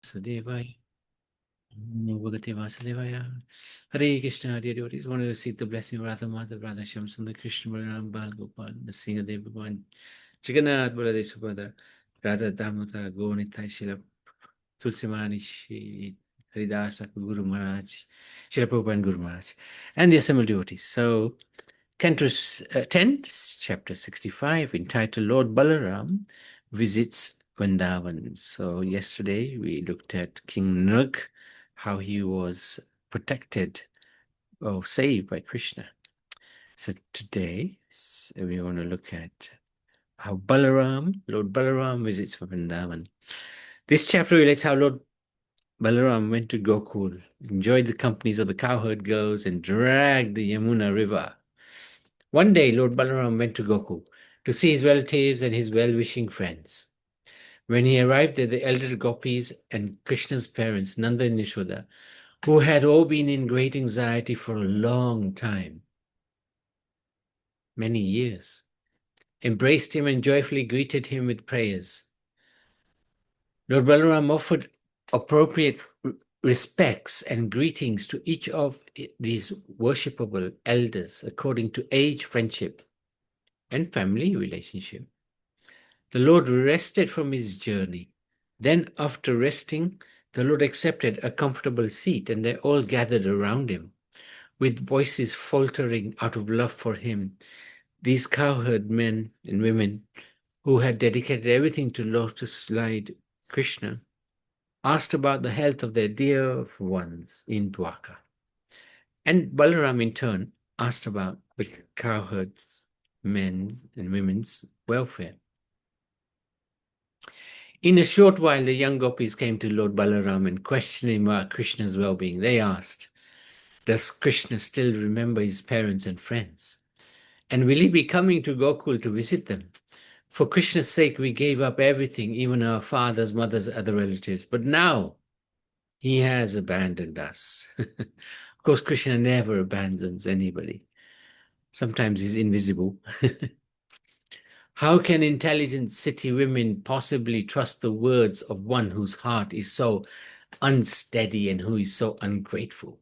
Vasudevaya. Namo Bhagavate Vasudevaya. Hare Krishna, Hare devotees. Want to receive the blessing of Radha Madhav, Radha Shyam Sundar, Krishna Balaram, Bal Gopal, Nrsimhadev Bhagavan, Jagannath Baladev Subhadra, Radha Damodar, Gauranitai Srila Tulsimani Shri Haridas Guru Maharaj, Srila Prabhupada and Guru Maharaj, and the assembled devotees. So, Canto 10, chapter 65, entitled Lord Balaram Visits Vrindavan. So, yesterday we looked at King Nrag, how he was protected or saved by Krishna. So, today we want to look at how Lord Balaram visits Vrindavan. This chapter relates how Lord Balaram went to Gokul, enjoyed the companies of the cowherd girls, and dragged the Yamuna river. One day, Lord Balaram went to Gokul to see his relatives and his well-wishing friends. When he arrived there, the elder gopis and Krishna's parents, Nanda and Yashoda, who had all been in great anxiety for a long time, many years, embraced him and joyfully greeted him with prayers. Lord Balaram offered appropriate respects and greetings to each of these worshipable elders according to age, friendship, and family relationship. The Lord rested from his journey. Then, after resting, the Lord accepted a comfortable seat, and they all gathered around him. With voices faltering out of love for him, these cowherd men and women who had dedicated everything to lotus-eyed Krishna asked about the health of their dear ones in Dwarka. And Balaram, in turn, asked about the cowherds, men's and women's welfare. In a short while, the young gopis came to Lord Balaram and questioned him about Krishna's well-being. They asked, does Krishna still remember his parents and friends? And will he be coming to Gokul to visit them? For Krishna's sake, we gave up everything, even our fathers, mothers, other relatives. But now, he has abandoned us. Of course, Krishna never abandons anybody. Sometimes he's invisible. How can intelligent city women possibly trust the words of one whose heart is so unsteady and who is so ungrateful?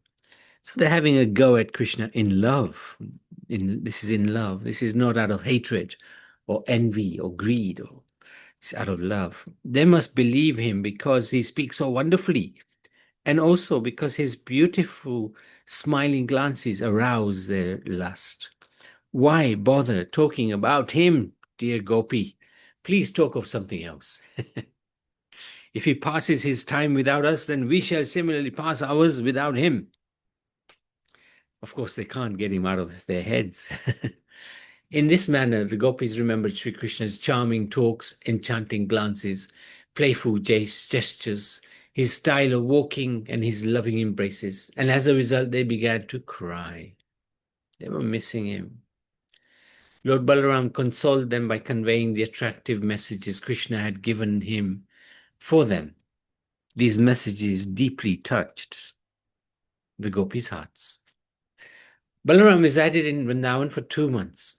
So they're having a go at Krishna in love. This is in love. This is not out of hatred or envy or greed. It's out of love. They must believe him because he speaks so wonderfully, and also because his beautiful smiling glances arouse their lust. Why bother talking about him, dear Gopi? Please talk of something else. If he passes his time without us, then we shall similarly pass ours without him. Of course, they can't get him out of their heads. In this manner, the gopis remembered Sri Krishna's charming talks, enchanting glances, playful gestures, his style of walking, and his loving embraces. And as a result, they began to cry. They were missing him. Lord Balaram consoled them by conveying the attractive messages Krishna had given him for them. These messages deeply touched the gopis' hearts. Balaram resided in Vrindavan for 2 months,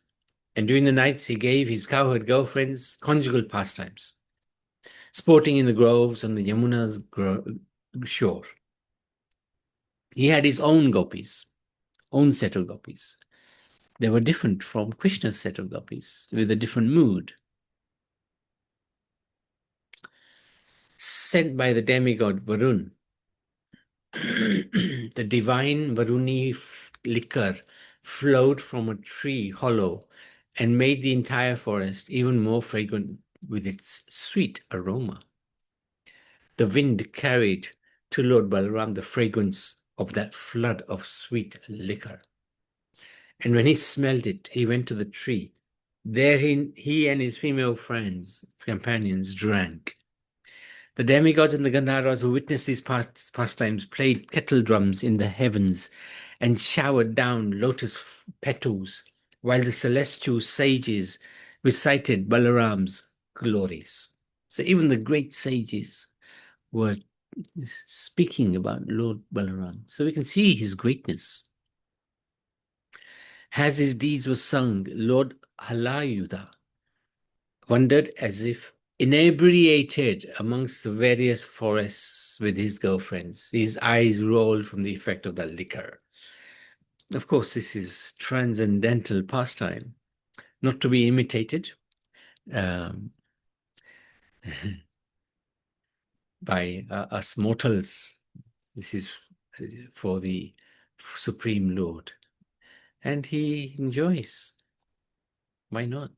and during the nights he gave his cowherd girlfriends conjugal pastimes, sporting in the groves on the Yamuna's shore. He had his own gopis, own set of gopis. They were different from Krishna's set of gopis, with a different mood. Sent by the demigod Varun, the divine Varuni liquor flowed from a tree hollow and made the entire forest even more fragrant with its sweet aroma. The wind carried to Lord Balaram the fragrance of that flood of sweet liquor. And when he smelled it, he went to the tree. There he and his female companions drank. The demigods and the Gandharvas who witnessed these pastimes played kettle drums in the heavens and showered down lotus petals, while the celestial sages recited Balaram's glories. So even the great sages were speaking about Lord Balaram. So we can see his greatness. As his deeds were sung, Lord Halayuda wondered as if inebriated amongst the various forests with his girlfriends. His eyes rolled from the effect of the liquor. Of course, this is transcendental pastime, not to be imitated by us mortals. This is for the Supreme Lord. And he enjoys. Why not?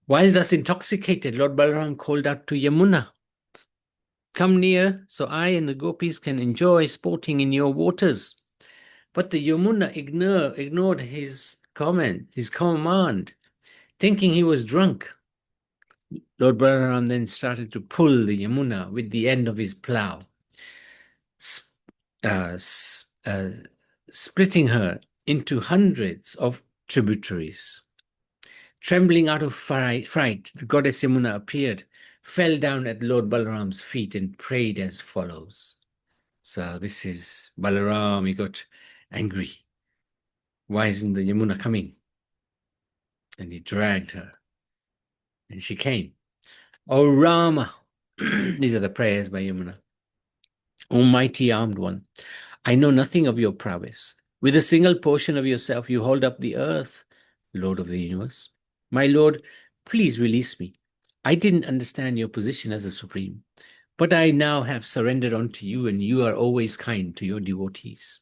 While thus intoxicated, Lord Balaram called out to Yamuna, "Come near, so I and the gopis can enjoy sporting in your waters." But the Yamuna ignored his command, thinking he was drunk. Lord Balaram then started to pull the Yamuna with the end of his plough, splitting her into hundreds of tributaries. Trembling out of fright, the goddess Yamuna appeared, fell down at Lord Balaram's feet and prayed as follows. So this is Balaram. He got angry. Why isn't the Yamuna coming? And he dragged her. And she came. O Rama. These are the prayers by Yamuna. Almighty armed one, I know nothing of your prowess. With a single portion of yourself, you hold up the earth, Lord of the universe. My Lord, please release me. I didn't understand your position as a supreme, but I now have surrendered unto you, and you are always kind to your devotees.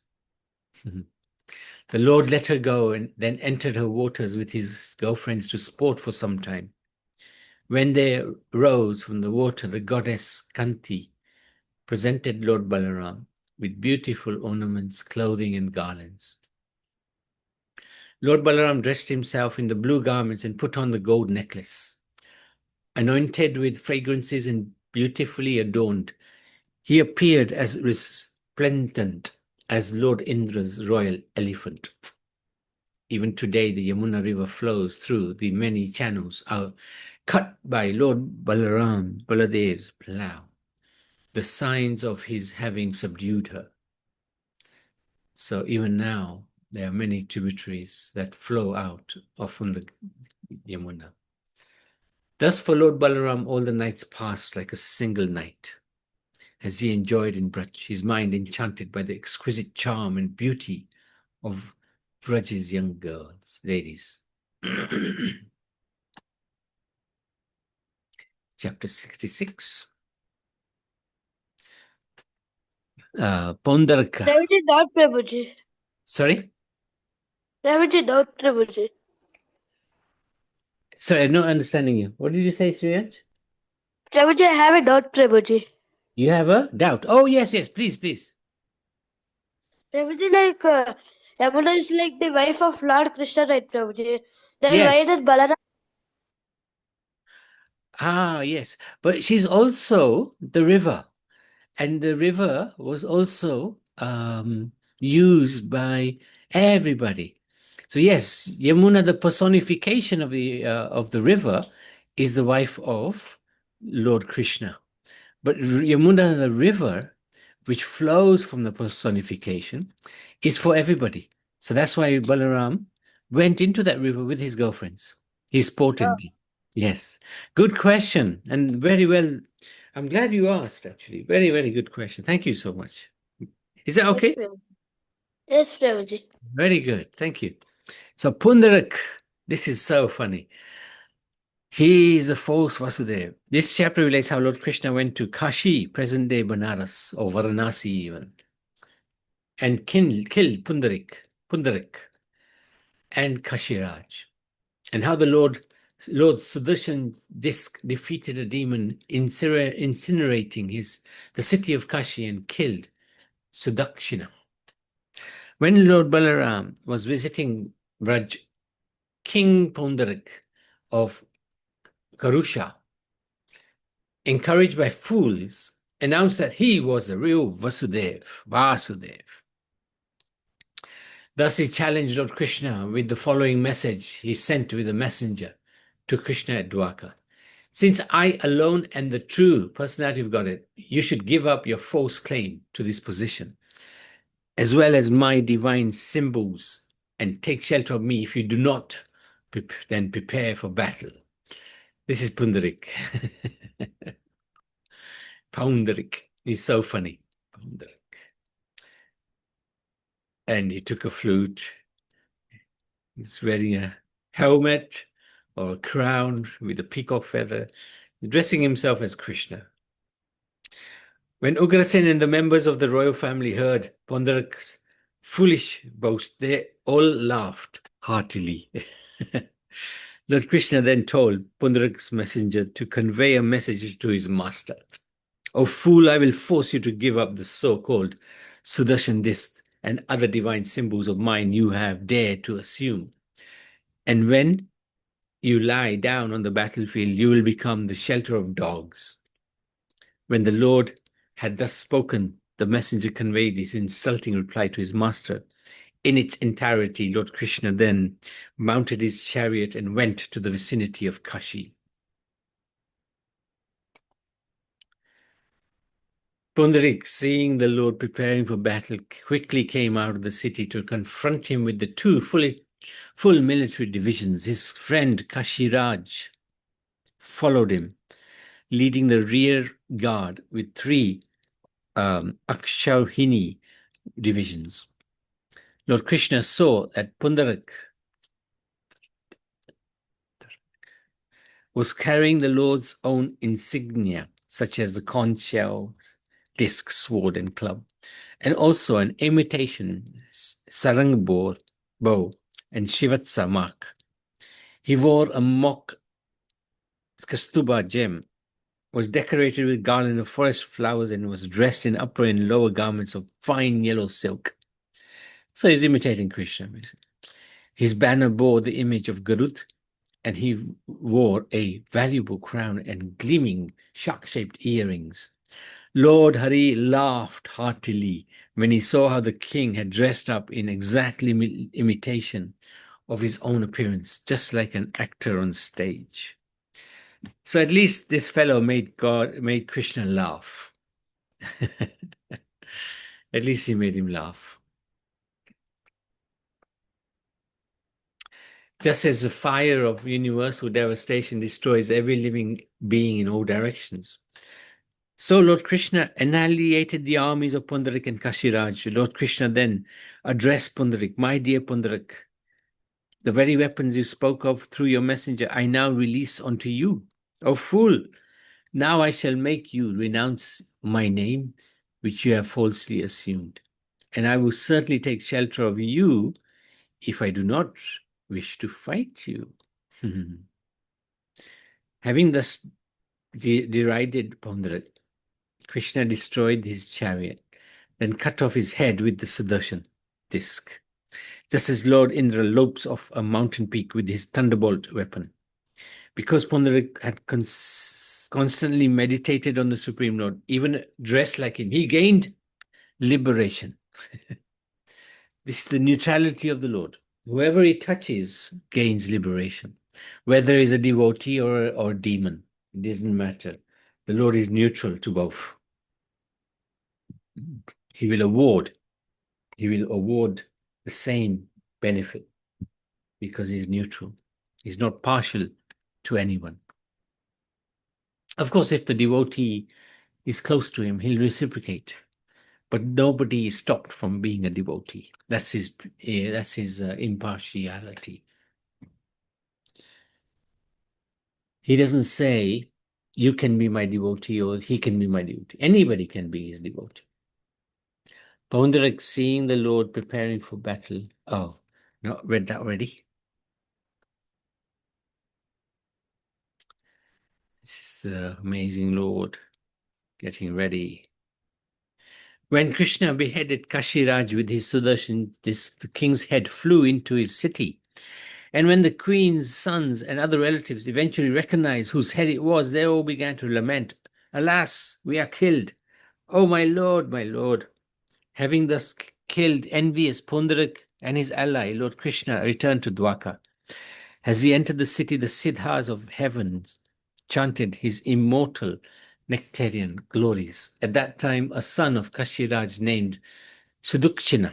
The Lord let her go and then entered her waters with his girlfriends to sport for some time. When they rose from the water, the goddess Kanti presented Lord Balaram with beautiful ornaments, clothing, and garlands. Lord Balaram dressed himself in the blue garments and put on the gold necklace. Anointed with fragrances and beautifully adorned, he appeared as resplendent as Lord Indra's royal elephant. Even today, the Yamuna River flows through the many channels cut by Lord Baladev's plough, the signs of his having subdued her. So even now, there are many tributaries that flow out from the Yamuna. Thus for Lord Balaram, all the nights passed like a single night, as he enjoyed in Braj, his mind enchanted by the exquisite charm and beauty of Braj's young girls, ladies. Chapter 66. Pondarka. Prabhuji, not Prabhuji. Sorry? Prabhuji, not Prabhuji. Sorry, I'm not understanding you. What did you say, Sriyaj? Prabhuji, I have a doubt, Prabhuji. You have a doubt. Oh, yes, please, please. Prabhuji, Yamuna is like the wife of Lord Krishna, right, Prabhuji? Then why Yes. does Balaram? Ah, yes. But she's also the river. And the river was also used by everybody. So yes, Yamuna, the personification of the river, is the wife of Lord Krishna. But Yamuna, the river, which flows from the personification, is for everybody. So that's why Balaram went into that river with his girlfriends. He sported. Yes. Good question. And very well. I'm glad you asked, actually. Very, very good question. Thank you so much. Is that okay? Yes, Prabhuji. Very good. Thank you. So Pundarak, this is so funny. He is a false Vasudeva. This chapter relates how Lord Krishna went to Kashi, present-day Banaras, or Varanasi even, and killed Pundarik, and Kashiraj, and how the Lord Sudarshan Disk defeated a demon, incinerating the city of Kashi and killed Sudakshina. When Lord Balaram was visiting Braj, King Pundarik of Karusha, encouraged by fools, announced that he was the real Vasudev. Thus he challenged Lord Krishna with the following message he sent with a messenger to Krishna at Dwarka. Since I alone am the true personality of Godhead, you should give up your false claim to this position, as well as my divine symbols, and take shelter of me. If you do not, then prepare for battle. This is Pundarik. Poundrik. He's so funny. Poundrik. And he took a flute. He's wearing a helmet or a crown with a peacock feather, dressing himself as Krishna. When Ugrasen and the members of the royal family heard Pondarak's foolish boast, they all laughed heartily. Lord Krishna then told Pondarak's messenger to convey a message to his master. O fool, I will force you to give up the so-called Sudarshan disc and other divine symbols of mine you have dared to assume. And when you lie down on the battlefield, you will become the shelter of dogs. When the Lord had thus spoken, the messenger conveyed his insulting reply to his master. In its entirety, Lord Krishna then mounted his chariot and went to the vicinity of Kashi. Pundarik, seeing the Lord preparing for battle, quickly came out of the city to confront him with the two full military divisions. His friend Kashiraj followed him, leading the rear guard with three Akshauhini divisions. Lord Krishna saw that Pundarik was carrying the Lord's own insignia, such as the conch shells, disc, sword, and club, and also an imitation sarang bow and shivatsa mark. He wore a mock kastuba gem, was decorated with garland of forest flowers, and was dressed in upper and lower garments of fine yellow silk. So he's imitating Krishna, basically. His banner bore the image of Garud, and he wore a valuable crown and gleaming shark-shaped earrings. Lord Hari laughed heartily when he saw how the king had dressed up in exactly imitation of his own appearance, just like an actor on stage. So at least this fellow made Krishna laugh. At least he made him laugh. Just as the fire of universal devastation destroys every living being in all directions, so Lord Krishna annihilated the armies of Pundarik and Kashiraj. Lord Krishna then addressed Pundarik, my dear Pundarik, the very weapons you spoke of through your messenger, I now release unto you. O fool, now I shall make you renounce my name, which you have falsely assumed. And I will certainly take shelter of you if I do not wish to fight you. Having thus derided Pundarik, Krishna destroyed his chariot, then cut off his head with the Sudarshan disc, just as Lord Indra lopes off a mountain peak with his thunderbolt weapon. Because Pundarik had constantly meditated on the Supreme Lord, even dressed like him, he gained liberation. This is the neutrality of the Lord. Whoever he touches gains liberation, whether he's a devotee or a demon. It doesn't matter. The Lord is neutral to both. He will award the same benefit because he's neutral. He's not partial to anyone. Of course, if the devotee is close to him, he'll reciprocate. But nobody is stopped from being a devotee. That's his impartiality. He doesn't say, you can be my devotee or he can be my devotee. Anybody can be his devotee. Pundarik, seeing the Lord preparing for battle. Oh, no, read that already. This is the amazing Lord getting ready. When Krishna beheaded Kashiraj with his Sudarshan disc, the king's head flew into his city. And when the queen's sons and other relatives eventually recognized whose head it was, they all began to lament, alas, we are killed. Oh, my lord, my lord. Having thus killed envious Pundarik and his ally, Lord Krishna returned to Dwaka. As he entered the city, the Siddhas of heavens chanted his immortal nectarian glories. At that time, a son of Kashiraj named Sudukshina,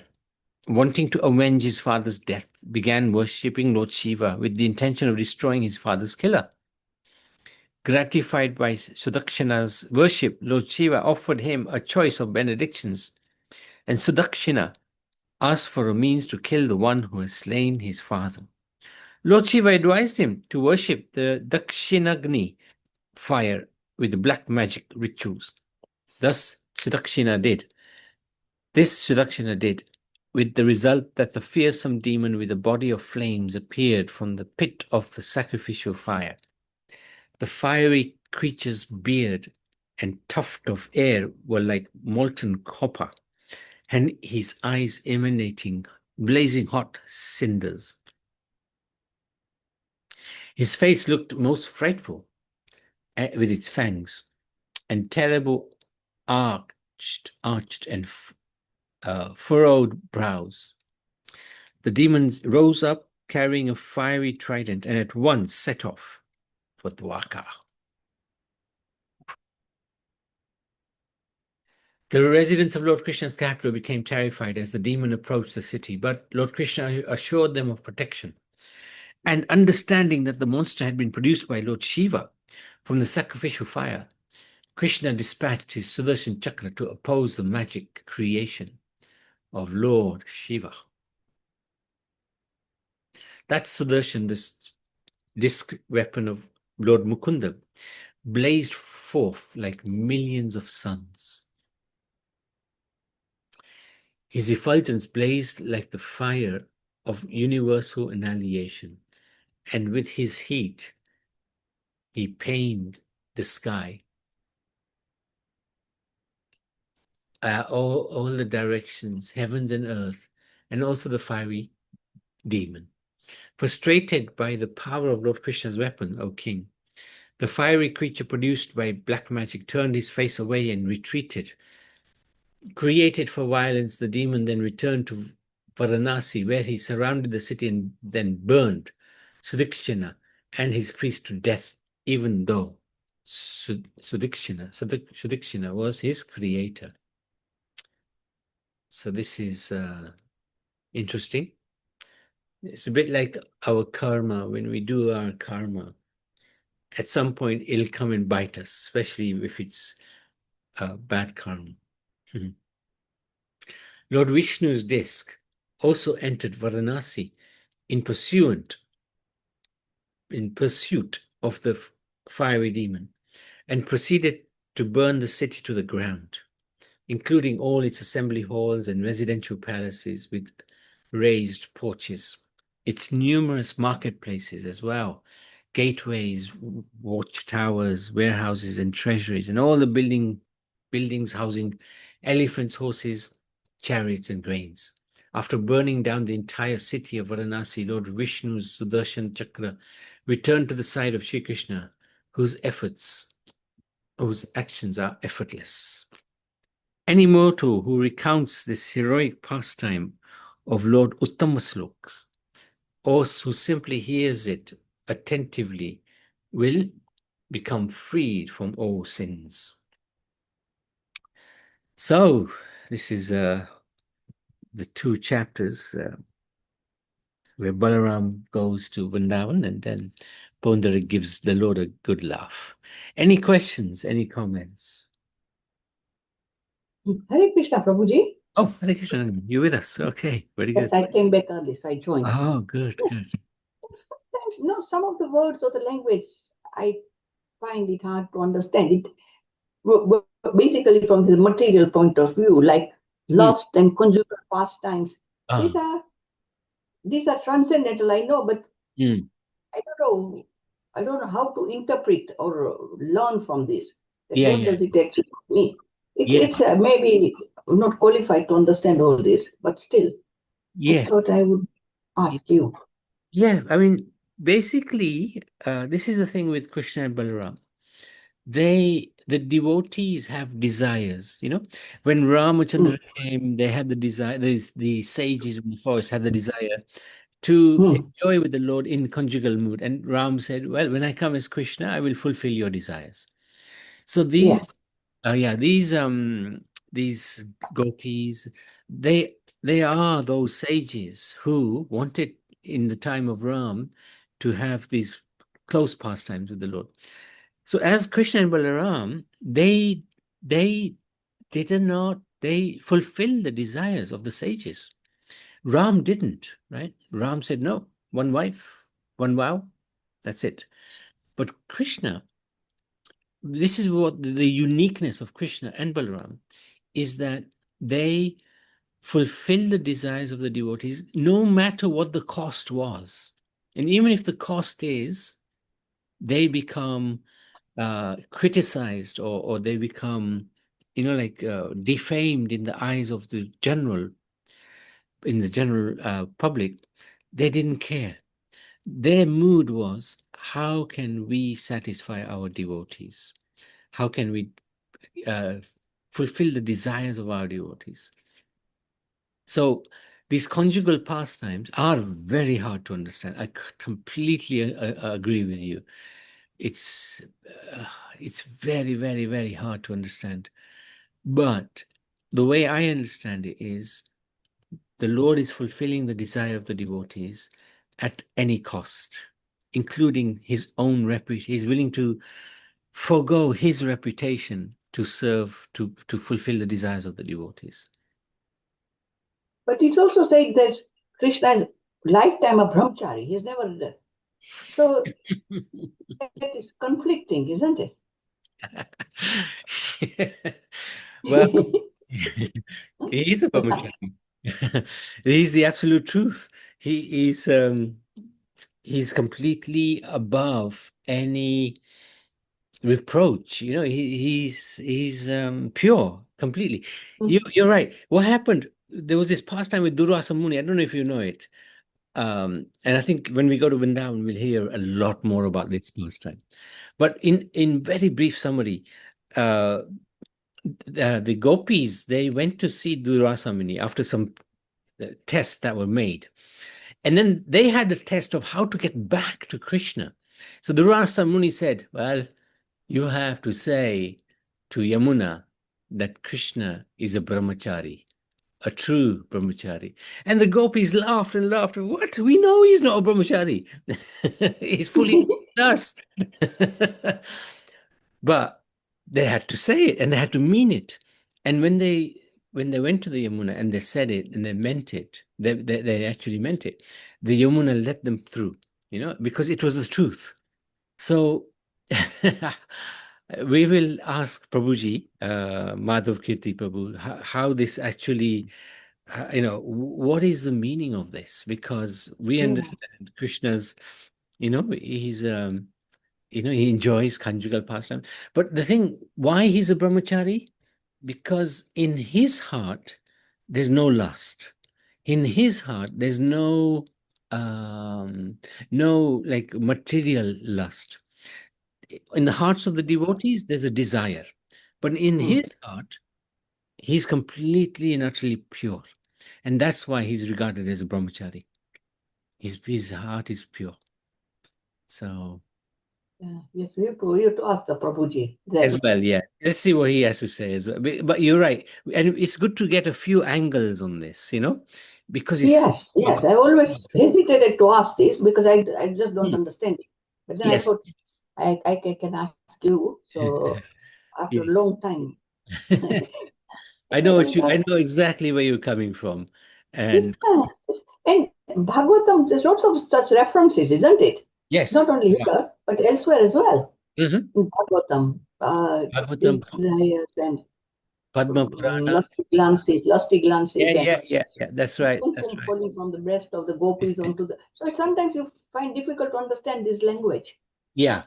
wanting to avenge his father's death, began worshipping Lord Shiva with the intention of destroying his father's killer. Gratified by Sudakshina's worship, Lord Shiva offered him a choice of benedictions, and Sudakshina asked for a means to kill the one who has slain his father. Lord Shiva advised him to worship the Dakshinagni fire with the black magic rituals. Thus, Sudakshina did. This Sudakshina did, with the result that the fearsome demon with a body of flames appeared from the pit of the sacrificial fire. The fiery creature's beard and tuft of hair were like molten copper, and his eyes emanating blazing hot cinders. His face looked most frightful, with its fangs and terrible arched and furrowed brows. The demon rose up carrying a fiery trident and at once set off for Dwarka. The residents of Lord Krishna's capital became terrified as the demon approached the city, but Lord Krishna assured them of protection. And understanding that the monster had been produced by Lord Shiva from the sacrificial fire, Krishna dispatched his Sudarshan Chakra to oppose the magic creation of Lord Shiva. That Sudarshan, this disc weapon of Lord Mukunda, blazed forth like millions of suns. His effulgence blazed like the fire of universal annihilation, and with his heat, he pained the sky. All the directions, heavens and earth, and also the fiery demon. Frustrated by the power of Lord Krishna's weapon, O king, the fiery creature produced by black magic turned his face away and retreated. Created for violence, the demon then returned to Varanasi, where he surrounded the city and then burned Sudikshana and his priest to death, even though Sudikshana was his creator. So this is interesting. It's a bit like our karma. When we do our karma, at some point it'll come and bite us, especially if it's bad karma. Lord Vishnu's disc also entered Varanasi in pursuit of the fiery demon and proceeded to burn the city to the ground, including all its assembly halls and residential palaces with raised porches, its numerous marketplaces as well, gateways, watchtowers, warehouses, and treasuries, and all the buildings housing elephants, horses, chariots, and grains. After burning down the entire city of Varanasi, Lord Vishnu's Sudarshan Chakra returned to the side of Sri Krishna, whose actions are effortless. Any mortal who recounts this heroic pastime of Lord Uttamasloks, or who simply hears it attentively, will become freed from all sins. So, this is the two chapters where Balaram goes to Vrindavan and then Pondara gives the Lord a good laugh. Any questions, any comments? Hare Krishna, Prabhuji. Oh, Hare Krishna, you're with us. Okay, very Yes, good. I came back early, so I joined. Oh, good. Sometimes, some of the words or the language, I find it hard to understand. Basically, from the material point of view, like lost and conjugal pastimes, these are transcendental, I know, but I don't know how to interpret or learn from this. What does it actually mean? It's maybe not qualified to understand all this, but still, I thought I would ask you. Yeah, I mean, basically, this is the thing with Krishna and Balaram. The devotees have desires, When Ramachandra came, they had the desire, the sages in the forest had the desire to enjoy with the Lord in conjugal mood. And Ram said, well, when I come as Krishna, I will fulfill your desires. So these gopis, they are those sages who wanted in the time of Ram to have these close pastimes with the Lord. So as Krishna and Balaram, they they fulfilled the desires of the sages. Ram didn't, right? Ram said, no, one wife, one vow, that's it. But Krishna, this is what the uniqueness of Krishna and Balaram is, that they fulfill the desires of the devotees no matter what the cost was. And even if the cost is they become criticized, or they become, defamed in the eyes of the general public, they didn't care. Their mood was, how can we satisfy our devotees? How can we fulfill the desires of our devotees? So these conjugal pastimes are very hard to understand. I completely agree with you. It's very, very, very hard to understand. But the way I understand it is, the Lord is fulfilling the desire of the devotees at any cost, including his own reputation. He's willing to forego his reputation to serve, to fulfill the desires of the devotees. But it's also said that Krishna is lifetime a brahmachari. He's never. So that is conflicting, isn't it? Well, he's a brahmachari. He's the absolute truth. He's completely above any reproach. He's pure completely. You're right. What happened? There was this pastime with Durvasa Muni. I don't know if you know it. And I think when we go to Vrindavan, we'll hear a lot more about this pastime. But in very brief summary, the gopis, they went to see Durvasa Muni after some tests that were made. And then they had a test of how to get back to Krishna. So Durvasa Muni said, well, you have to say to Yamuna that Krishna is a brahmachari, a true brahmachari. And the gopis laughed and laughed. What? We know he's not a brahmachari. He's fully us. But they had to say it, and they had to mean it. And when they went to the Yamuna and they said it and they meant it, they actually meant it, the Yamuna let them through, because it was the truth. So we will ask Prabhuji, Madhav Kirti Prabhu, how this actually, what is the meaning of this? Because we understand Krishna's, he's, he enjoys conjugal pastime. But the thing, why he's a brahmachari? Because in his heart, there's no lust. In his heart, there's no like material lust. In the hearts of the devotees, there's a desire. But in his heart, he's completely and utterly pure. And that's why he's regarded as a brahmachari. His heart is pure. So... Yes, we have to ask the Prabhuji. As well, yeah. Let's see what he has to say as well. But you're right. And it's good to get a few angles on this, because it's... Yes. I always hesitated to ask this because I just don't understand it. But then Yes. I thought I can ask you. So after a long time. I know exactly where you're coming from. And and Bhagavatam, there's lots of such references, isn't it? yes. Not only here, but elsewhere as well. In Bhagavatam, desires and Padma Purana. lusty glances. Yeah. That's right. Falling from the breast of the gopis onto the... So sometimes you find difficult to understand this language. Yeah.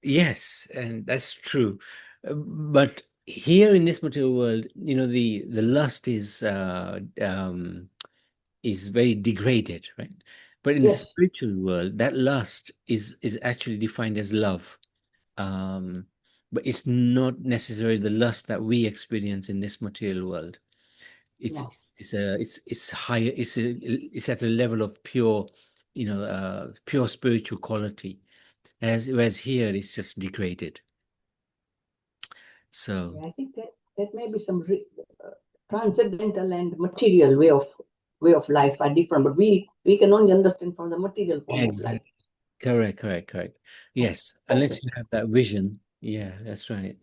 Yes, and that's true. But here in this material world, the lust is very degraded, right? But in the spiritual world, that lust is actually defined as love. But it's not necessarily the lust that we experience in this material world. It's higher. It's at a level of pure, pure spiritual quality, whereas here it's just degraded. So I think that may be some transcendental and material way of life are different, but we can only understand from the material form of life. Correct. Yes, unless you have that vision Yeah, that's right.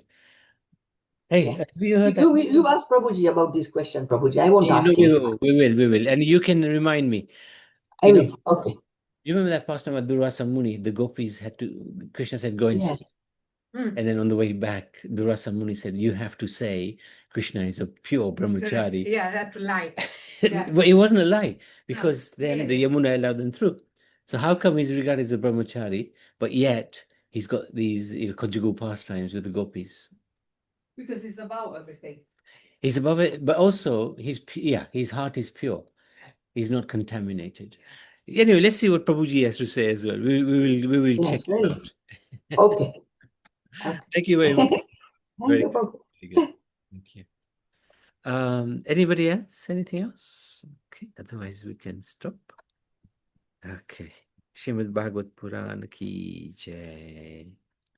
Hey, Yeah. have you heard that? You ask Prabhuji about this question, Prabhuji. I won't ask We him. will. And you can remind me. I You know, will. Okay. you remember that past time at Durvasa Muni, the gopis had to, Krishna said, go and Yes. see. And then on the way back, Durvasa Muni said, you have to say Krishna is a pure brahmachari. Yeah, that's a lie. But it wasn't a lie, because then the Yamuna allowed them through. So how come he's regarded as a brahmachari, but yet he's got these conjugal pastimes with the gopis? Because it's about everything. He's above it, but also his heart is pure. He's not contaminated. Anyway, let's see what Prabhuji has to say as well. We will Yes. check it out. Okay. Okay. Thank you very much. Thank Very you, good. Prabhu. Very good. Thank you. Anybody else? Anything else? Okay, otherwise we can stop. Okay. Srimad Bhagavad Puran ki jai.